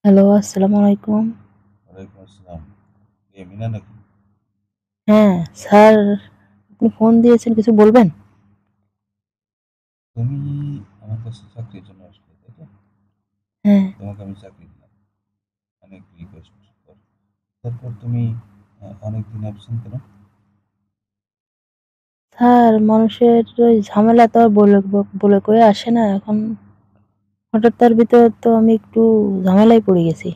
Hello, আসসালামু আলাইকুম। ওয়ালাইকুম আসসালাম। মিনা নাকি? হ্যাঁ, স্যার আপনি ফোন দিয়েছেন কিছু বলবেন? তুমি আমার কাছে চাকরির জন্য আসলে, তাই তো? হ্যাঁ, তোমাকে আমি চাকরি দিলাম। অনেক রিকোয়েস্ট পর। তারপর তুমি অনেকদিন অ্যাবসেন্ট কেন? স্যার মানুষের ওই ঝামেলা তো আর বলে কয়ে আসে না। এখন হঠাৎ তার ভিতর তো আমি একটু ঝামেলায় পড়ে গেছি।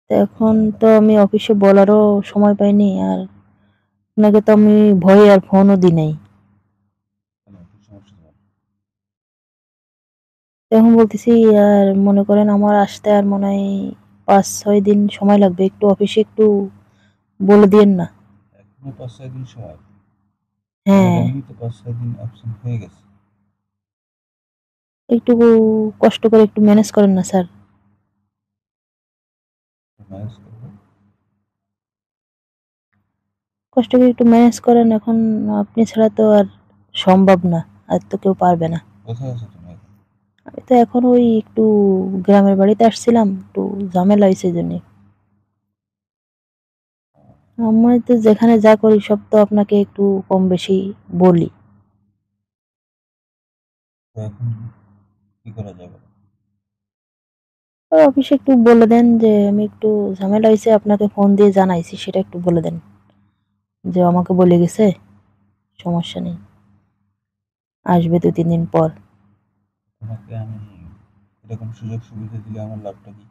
তো কি এখন ঝামেলা? তো আমি অফিসে বলারও সময় পাইনি। আর আপনাকে তো আমি ভয়ে আর ফোনও দিই নাই। কেন, কি সমস্যা তোমার? তো এখন বলতেছি আর মনে করেন আমার আসতে আর মনে হয় ৫-৬ দিন সময় লাগবে। একটু অফিসে একটু বলে দিয়েন না। এখনো ৫-৬ দিন সময়? তোমার হ্যাঁ, এমনি তো ৫-৬ দিন অ্যাবসেন্ট হয়ে গেছে। একটু কষ্ট করে একটু ম্যানেজ করেন না স্যার। ম্যানেজ করবো। কষ্ট করে একটু ম্যানেজ করেন। এখন আপনি ছাড়া তো আর সম্ভব না। আর তো কেউ পারবে না। কোথায় আছো তুমি এখন? আমি তো এখন ওই একটু গ্রামের বাড়িতে আসছিলাম। একটু ঝামেলা হইছে এজন্যে। আমি তো যেখানে যা করি সব তো আপনাকে একটু কম বেশি বলি। তো এখন কি করা যাবে? অফিসে একটু বলে দেন যে আমি একটু ঝামেলা হইছে আপনাকে ফোন দিয়ে জানাইছি সেটা একটু বলে দেন। যে আমাকে বলে গেছে, সমস্যা নেই। আসবে ২-৩ দিন পর। তোমাকে আমি এরকম সুযোগ সুবিধা দিলে আমার লাভটা কি?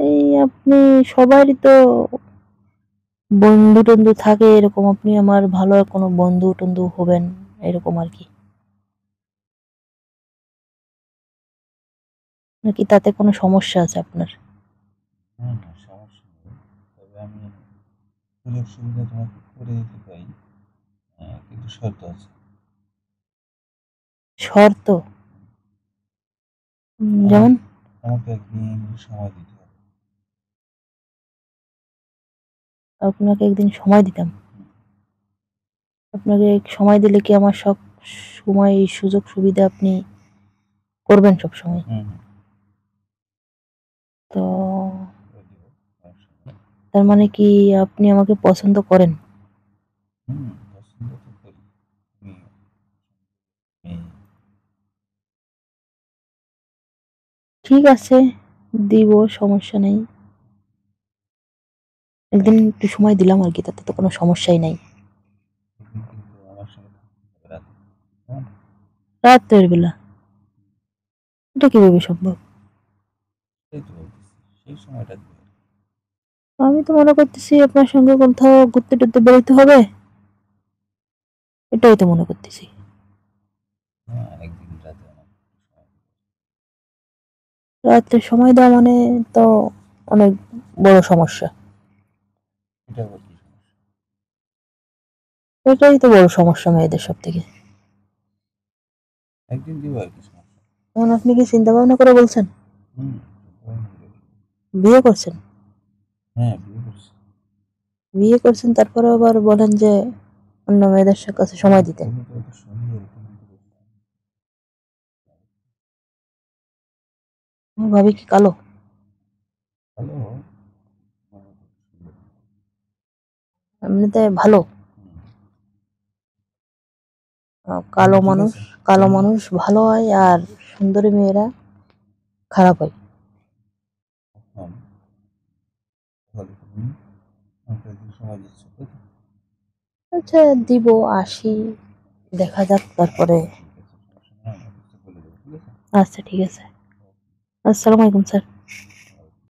এই আপনি সবারই তো বন্ধু-টন্ধু থাকে এরকম আপনি আমার ভালো কোনো বন্ধু-টন্ধু হবেন এরকম আরকি। নাকি তাতে কোনো সমস্যা আছে আপনার? না না, সমস্যা নেই। তবে আমি সুযোগ সুবিধা তোমাকে করে দিতে পারি, কিন্তু শর্ত আছে। শর্ত? আমার যেমন? আমাকে একদিন সময় দিতে হবে। আপনাকে একদিন সময় দিতাম। হুম, আপনাকে সময় দিলে কি আমার সব সময় সুযোগ সুবিধা আপনি করবেন সবসময়? হুম, হুম, তো করে দিব, সমস্যা নেই। তার মানে কি আপনি আমাকে পছন্দ করেন? হুম, পছন্দ তো করি। তুমি মেয়ে। ঠিক আছে, দিব, সমস্যা নেই। একদিন একটু সময় দিলাম আরকি তাতে তো কোনো সমস্যাই নাই। একদিন কিন্তু আমার সঙ্গে থাকতে হবে রাতে, কেমন? রাতের বেলা? এটা কিভাবে সম্ভব? সেই তো বলতেছি, সেই সময়টা দিবে। আমি তো মনে করতেছি আপনার সঙ্গে কোথাও ঘুরতে-টুরতে বেরোতে হবে। এটাই তো মনে করতেছি। হ্যাঁ, একদিন রাতে আমার একটু সময় দিবে। রাত্রে সময় দেওয়া মানে তো অনেক বড় সমস্যা। এটা আবার কি সমস্যা? এটাই তো বড় সমস্যা মেয়েদের সবথেকে। একদিন দিব আর কি, সমস্যা? এখন আপনি কি চিন্তা ভাবনা করে বলছেন? হুম, চিন্তা ভাবনা করে বলবো। বিয়ে করছেন? হ্যাঁ, বিয়ে করছি। বিয়ে করছেন তারপরেও আবার বলেন যে অন্য মেয়েদের কাছে সময় দিতে। তুমি তো এত সুন্দর, তুমি তো বুঝতে আমার ভাবি কি কালো? ভালো, মানে কত সুন্দর। এমনিতে ভালো? হুম, কালো ঠিক মানুষ আছে। কালো তুমি মানুষ ভালো হয় আর সুন্দরী মেয়েরা খারাপ হয়। এখন তাহলে তুমি আমাকে একদিন সময় দিচ্ছ, তাই তো? আচ্ছা দিব, আসি, দেখা যাক তারপরে। ঠিক আছে, সমস্যা নেই, আমি অফিসে বলে দেবো, ঠিক আছে? আচ্ছা ঠিক আছে। আসসালামু আলাইকুম স্যার।